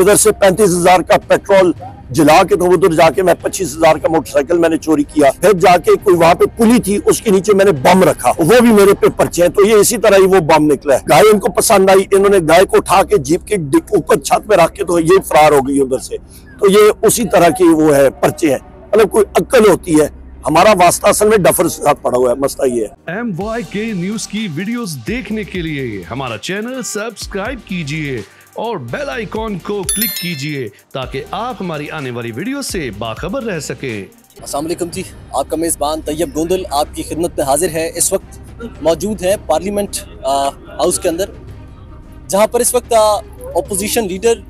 इधर से 35,000 का पेट्रोल जला के तो उधर जाके मैं 25,000 का मोटरसाइकिल मैंने चोरी किया। फिर जाके कोई वहां पे पुली थी, उसके नीचे मैंने बम रखा, वो भी मेरे पे पर्चे हैं। तो ये इसी तरह ही वो बम निकला है। गाय इनको पसंद आई, इन्होंने गाय को उठा के जीप के ऊपर छत पे रख के तो ये फरार हो गई उधर से। तो ये उसी तरह की वो है, पर्चे हैं। मतलब कोई अक्ल होती है। हमारा वास्ता असल में डफर से साथ पड़ा हुआ है। मसला ये है। MYK न्यूज की वीडियोस देखने के लिए हमारा चैनल सब्सक्राइब कीजिए और बेल आइकॉन को क्लिक कीजिए ताकि आप हमारी आने वाली वीडियो से बाखबर रह सके। अस्सलाम वालेकुम जी, आपका मेज़बान तैयब गोंदल आपकी खिदमत में हाजिर है। इस वक्त मौजूद है पार्लियामेंट हाउस के अंदर, जहां पर इस वक्त अपोजिशन लीडर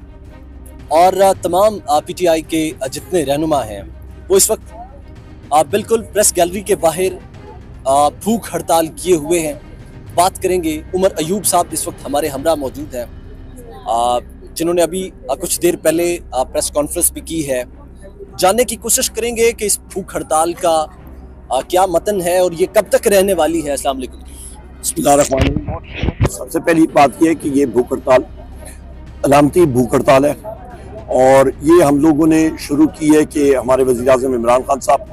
और तमाम PTI के जितने रहनुमा हैं वो इस वक्त बिल्कुल प्रेस गैलरी के बाहर भूख हड़ताल किए हुए हैं। बात करेंगे, उमर अयूब साहब इस वक्त हमारे हमरा मौजूद हैं, जिन्होंने अभी कुछ देर पहले प्रेस कॉन्फ्रेंस भी की है। जानने की कोशिश करेंगे कि इस भूख हड़ताल का क्या मतन है और ये कब तक रहने वाली है। अस्सलाम वालेकुम। सबसे पहली बात यह है कि ये भूख हड़ताल अलामती भूख हड़ताल है और ये हम लोगों ने शुरू की है कि हमारे वज़ीर-ए-आज़म इमरान खान साहब,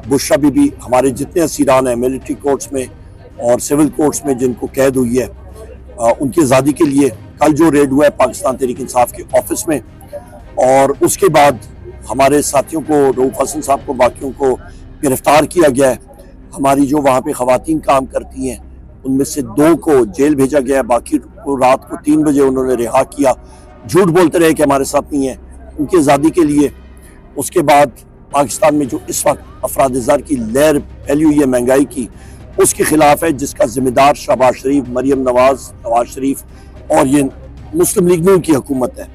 बुशरा बीबी, हमारे जितने असीरान हैं मिलिट्री कोर्ट्स में और सिविल कोर्ट्स में जिनको कैद हुई है, उनकी आज़ादी के लिए कल जो रेड हुआ है पाकिस्तान तहरीक इंसाफ के ऑफिस में, और उसके बाद हमारे साथियों को, रऊफ हसन साहब को, बाकियों को गिरफ्तार किया गया है। हमारी जो वहाँ पे ख़वातीन काम करती हैं उनमें से 2 को जेल भेजा गया है, बाकी को रात को 3 बजे उन्होंने रिहा किया। झूठ बोलते रहे कि हमारे साथ नहीं है, उनकी आज़ादी के लिए। उसके बाद पाकिस्तान में जो इस वक्त अफराद ज़र की लहर फैली हुई है महंगाई की, उसके खिलाफ है, जिसका जिम्मेदार शहबाज शरीफ, मरियम नवाज शरीफ और ये मुस्लिम लीग नून की हुकूमत है,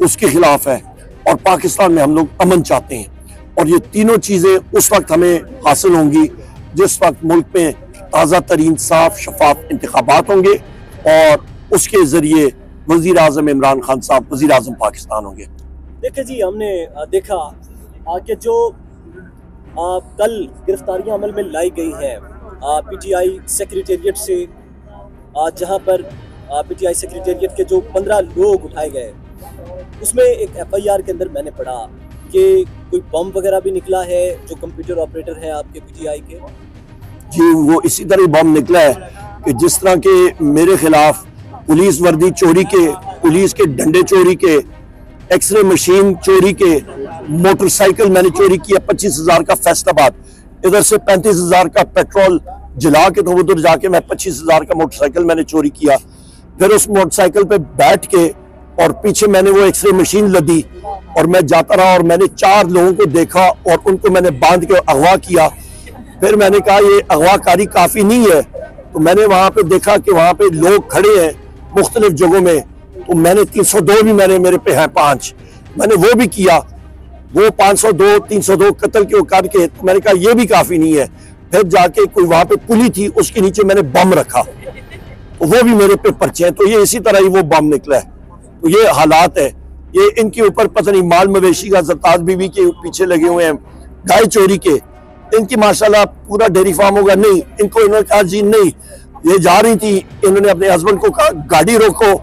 उसके खिलाफ है। और पाकिस्तान में हम लोग अमन चाहते हैं और ये तीनों चीज़ें उस वक्त हमें हासिल होंगी जिस वक्त मुल्क में ताज़ा तरीन साफ शफाफ इंतखाबात होंगे और उसके ज़रिए वज़ीर-ए-आज़म इमरान खान साहब वज़ीर-ए-आज़म पाकिस्तान होंगे। देखिए जी, हमने देखा कि जो कल गिरफ्तारियां अमल में लाई गई हैं PTI सेक्रेटेरिएट से, जहां पर PTI सेक्रेटेरिएट के जो 15 लोग उठाए गए, उसमें एक FIR के अंदर मैंने पढ़ा कि कोई बम वगैरह भी निकला है जो कंप्यूटर ऑपरेटर है आपके PTI के। जी, वो इसी तरह बम निकला है कि जिस तरह के मेरे खिलाफ पुलिस वर्दी चोरी के, पुलिस के डंडे चोरी के, एक्सरे मशीन चोरी के, मोटरसाइकिल मैंने चोरी किया 25,000 का फैसलाबाद, इधर से 35,000 का पेट्रोल जला के तो उधर जाके मैं 25,000 का मोटरसाइकिल मैंने चोरी किया। फिर उस मोटरसाइकिल पे बैठ के और पीछे मैंने वो एक्सरे मशीन लदी और मैं जाता रहा और मैंने 4 लोगों को देखा और उनको मैंने बांध के अगवा किया। फिर मैंने कहा ये अगवाकारी काफ़ी नहीं है, तो मैंने वहाँ पे देखा कि वहाँ पे लोग खड़े हैं मुख्तलिफ जगहों में, तो मैंने 302 भी मेरे पे हैं 5, मैंने वो भी किया। वो 502 302 कत्ल के करके, तो मैंने कहा ये भी काफ़ी नहीं है। फिर जाके कोई वहाँ पे पुली थी, उसके नीचे मैंने बम रखा, तो वो भी मेरे पे पर्चे हैं। तो ये इसी तरह ही वो बम निकला है। तो ये हालात है। ये इनके ऊपर पता नहीं माल मवेशी का ज़रताज बीबी के पीछे लगे हुए हैं, गाय चोरी के। इनकी माशाल्लाह पूरा डेयरी फार्म होगा, नहीं, इनको इन्होंने कहा जी नहीं, ये जा रही थी, इन्होंने अपने हस्बैंड को कहा गाड़ी रोको,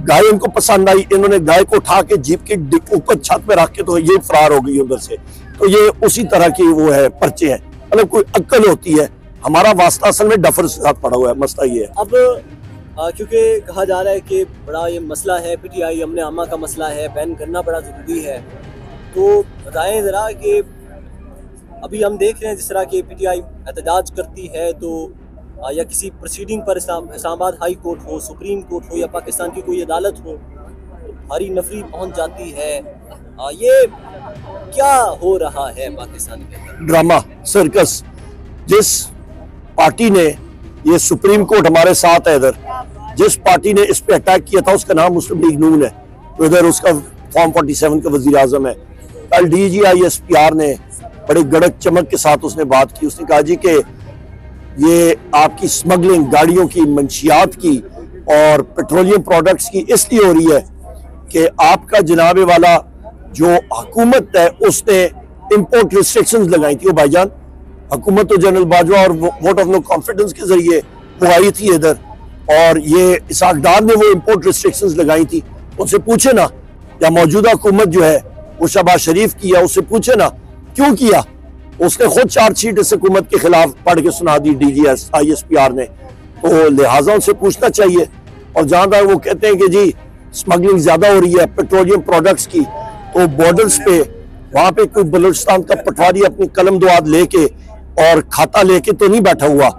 गाय इनको पसंद आई, इन्होंने गाय को उठा के जीप के ऊपर छत पे रख के तो ये फरार हो गई उधर से। तो ये उसी तरह की वो है, पर्चे हैं। मतलब कोई अक्ल होती है। हमारा वास्ता असल में डफर से साथ पड़ा हुआ है। मसला ये है। अब क्योंकि कहा जा रहा है कि बड़ा ये मसला है, PTI अमन आमा का मसला है, बैन करना बड़ा ज़रूरी है, तो बताएं ज़रा कि अभी हम देख रहे हैं जिस तरह की PTI एहतजाज करती है, तो या किसी प्रोसीडिंग पर इस्लामाबाद हाई कोर्ट हो, सुप्रीम कोर्ट हो या पाकिस्तान की कोई अदालत हो, तो भारी नफरी पहुंच जाती है। ये क्या हो रहा है पाकिस्तान के अंदर? Drama circus. जिस पार्टी ने, ये सुप्रीम कोर्ट हमारे साथ है, इधर जिस पार्टी ने इस पे अटैक किया था उसका नाम मुस्लिम लीग नून है, तो इधर उसका फॉर्म 47 का वज़ीर-ए-आज़म है। कल DGI SPR ने बड़े गड़क चमक के साथ उसने बात की। उसने कहा जी कि ये आपकी स्मगलिंग गाड़ियों की, मंशियात की और पेट्रोलियम प्रोडक्ट्स की इसलिए हो रही है कि आपका जनाबे वाला जो हुकूमत है उसने इंपोर्ट रिस्ट्रिक्शंस लगाई थी। वो भाईजान, हुकूमत तो जनरल बाजवा और वोट ऑफ नो कॉन्फिडेंस के जरिए वो आई थी इधर, और ये इसाक डार ने वो इंपोर्ट रिस्ट्रिक्शंस लगाई थी। उनसे पूछे ना या मौजूदा हुकूमत जो है वो शहबाज शरीफ की है, उससे पूछे ना क्यों किया। उसने खुद चार्जशीट इस हुकूमत के खिलाफ पढ़ के सुना दी DGS ISPR ने, तो लिहाजा उनसे पूछना चाहिए। और जहां तक वो कहते हैं कि जी स्मगलिंग ज्यादा हो रही है पेट्रोलियम प्रोडक्ट्स की, तो बॉर्डर्स पे वहां पे कोई बलूचिस्तान का पटवारी अपनी कलम दुआद लेके और खाता लेके तो नहीं बैठा हुआ।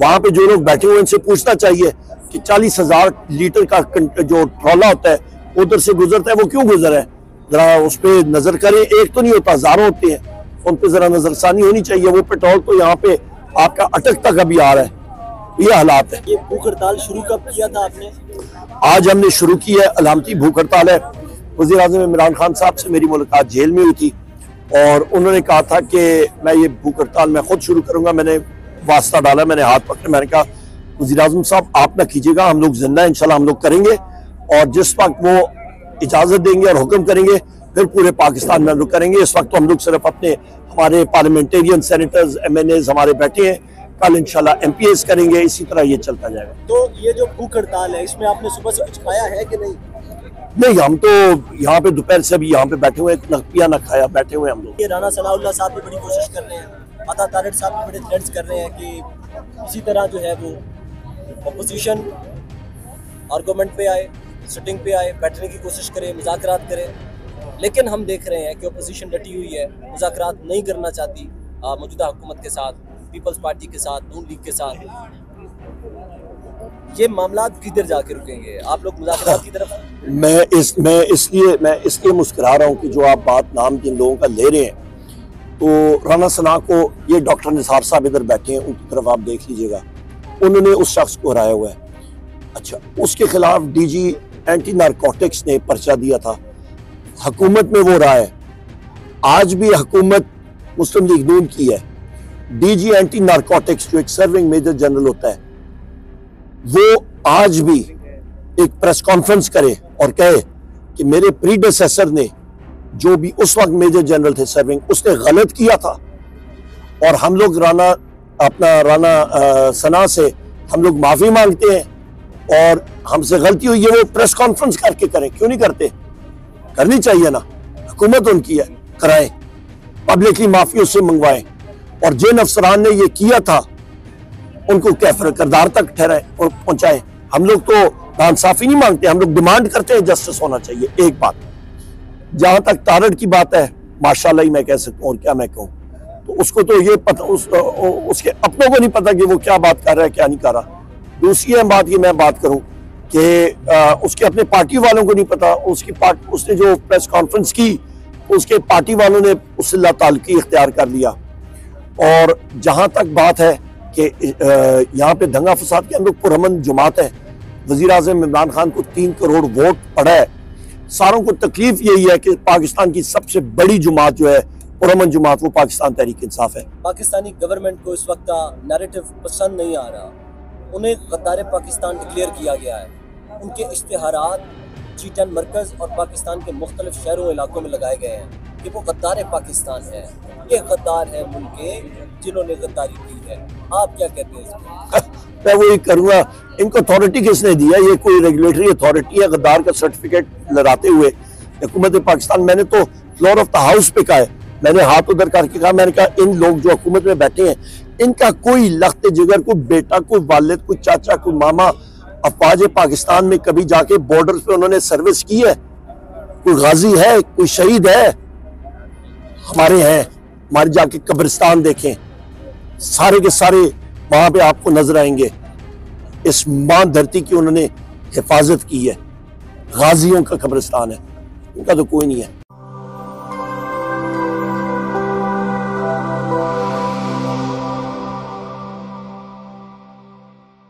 वहां पे जो लोग बैठे हुए इनसे पूछना चाहिए कि 40,000 लीटर का जो ट्रॉला होता है उधर से गुजरता है, वो क्यों गुजर है, जरा उस पर नजर करें। एक तो नहीं होता, हजारों होते हैं, उन पर जरा नजरसानी होनी चाहिए। वो पेट्रोल तो यहाँ पे आपका अटक तक अभी आ रहा है, ये हालात है। ये भूख हड़ताल शुरू कब किया था आपने? आज हमने शुरू की है, अलामती भूख हड़ताल है। वज़ीर आज़म इमरान खान साहब से मेरी मुलाकात जेल में हुई थी और उन्होंने कहा था कि मैं ये भूख हड़ताल मैं खुद शुरू करूंगा। मैंने वास्ता डाला, मैंने हाथ पकड़े, मैंने कहा वज़ीर आज़म साहब आप ना कीजिएगा, हम लोग जिंदा इंशाल्लाह हम लोग करेंगे, और जिस वक्त वो इजाजत देंगे और हुक्म करेंगे फिर पूरे पाकिस्तान में हम लोग करेंगे। इस वक्त तो हम लोग सिर्फ अपने हमारे पार्लियामेंटेरियन सेनेटर्स MNAs हमारे बैठे हैं, कल इंशाल्लाह MPAs करेंगे, इसी तरह ये चलता जाएगा। तो ये जो भूख हड़ताल है इसमें आपने सुबह से कुछ खाया है कि नहीं? नहीं, हम तो यहाँ पे दोपहर से भी यहाँ पे बैठे हुए, न पिया न खाया, बैठे हुए हम लोग। ये राना सनाउल्लाह साहब भी बड़ी कोशिश कर रहे हैं, अता तारड़ साहब भी बड़े थ्रेट्स कर रहे हैं कि इसी तरह जो है वो अपोजिशन आर्गूमेंट पे आए, सिटिंग पे आए, बैठने की कोशिश करे, मुज़ाकरात करे। लेकिन हम देख रहे हैं कि अपोजिशन डटी हुई है, मुज़ाकरात नहीं करना चाहती मौजूदा हुकूमत के साथ, पीपल्स पार्टी के साथ, नून लीग के साथ। ये मामला किधर जाके रुकेंगे? आप लोग मुज़ाकरात की तरफ? मैं इसलिए मुस्कुरा रहा हूँ कि जो आप बात नाम जिन लोगों का ले रहे हैं, तो राना सना को, ये डॉक्टर निसार साहब इधर बैठे हैं, उनकी तरफ आप देख लीजिएगा, उन्होंने उस शख्स को हराया हुआ है। अच्छा, उसके खिलाफ DG एंटी नारकोटिक्स ने पर्चा दिया था, हुकूमत में वो रहा है, आज भी हुकूमत मुस्लिम लीग नून की है। DG एंटी नारकोटिक्स जो एक सर्विंग मेजर जनरल होता है, वो आज भी एक प्रेस कॉन्फ्रेंस करे और कहे कि मेरे प्रीडेसेसर ने, जो भी उस वक्त मेजर जनरल थे सर्विंग, उसने गलत किया था और हम लोग राना सना से हम लोग माफी मांगते हैं और हमसे गलती हुई है, वो प्रेस कॉन्फ्रेंस करके करें। क्यों नहीं करते? करनी चाहिए ना, हुकूमत उनकी है, कराएं, पब्लिकली माफी उससे मंगवाएं, और जिन अफसरान ने ये किया था उनको कैफर करदार तक ठहराएं और पहुंचाएं। हम लोग तो नाइंसाफी नहीं मांगते, हम लोग डिमांड करते हैं जस्टिस होना चाहिए। एक बात, जहां तक तारड़ की बात है, माशाल्लाह ही मैं कह सकता हूँ, और क्या मैं कहूँ, तो उसको तो ये पता, उसके अपनों को नहीं पता कि वो क्या बात कर रहा है क्या नहीं कर रहा। दूसरी है बात, ये मैं बात करूं कि उसके अपने पार्टी वालों को नहीं पता। उसने जो प्रेस कॉन्फ्रेंस की, उसके पार्टी वालों ने उससे लाताल्लुकी इख्तियार कर लिया। और जहां तक बात है कि यहाँ पे दंगा फसाद के हम लोग पुरअमन जमात है, वज़ीर आज़म इमरान खान को 3 करोड़ वोट पड़ा है। सारों को तकलीफ यही है कि पाकिस्तान की सबसे बड़ी जमात जो है पुरअमन जमात, वो पाकिस्तान तहरीक इंसाफ है। पाकिस्तानी गवर्नमेंट को इस वक्त का नैरेटिव पसंद नहीं आ रहा, उन्हें गद्दार पाकिस्तान डिक्लेयर किया गया है। उनके इश्तिहारात G10 मरकज़ और पाकिस्तान के मुख्तलिफ शहरों इलाकों में लगाए गए हैं कि वो गद्दार पाकिस्तान है, ये गद्दार है मुल्क जिन्होंने गद्दारी की है। आप क्या कहते हैं इसमें? मैं वही करूँगा, इनको अथॉरिटी किसने दिया? ये कोई रेगुलेटरी अथॉरिटी है गद्दार का सर्टिफिकेट लहराते हुए हुकूमत पाकिस्तान। मैंने तो फ्लोर ऑफ द हाउस पे कहा है, मैंने हाथ उधर करके कहा, मैंने कहा इन लोग जो हुकूमत में बैठे हैं, इनका कोई लख्त जिगर, कोई बेटा, कोई वालिद, कोई चाचा, कोई मामा अफवाज पाकिस्तान में कभी जाके बॉर्डर पे उन्होंने सर्विस की है? कोई गाजी है, कोई शहीद है? हमारे हैं, हमारे जाके कब्रिस्तान देखें, सारे के सारे वहां पे आपको नजर आएंगे। इस मां धरती की उन्होंने हिफाजत की है, गाजियों का कब्रिस्तान है, उनका तो कोई नहीं है।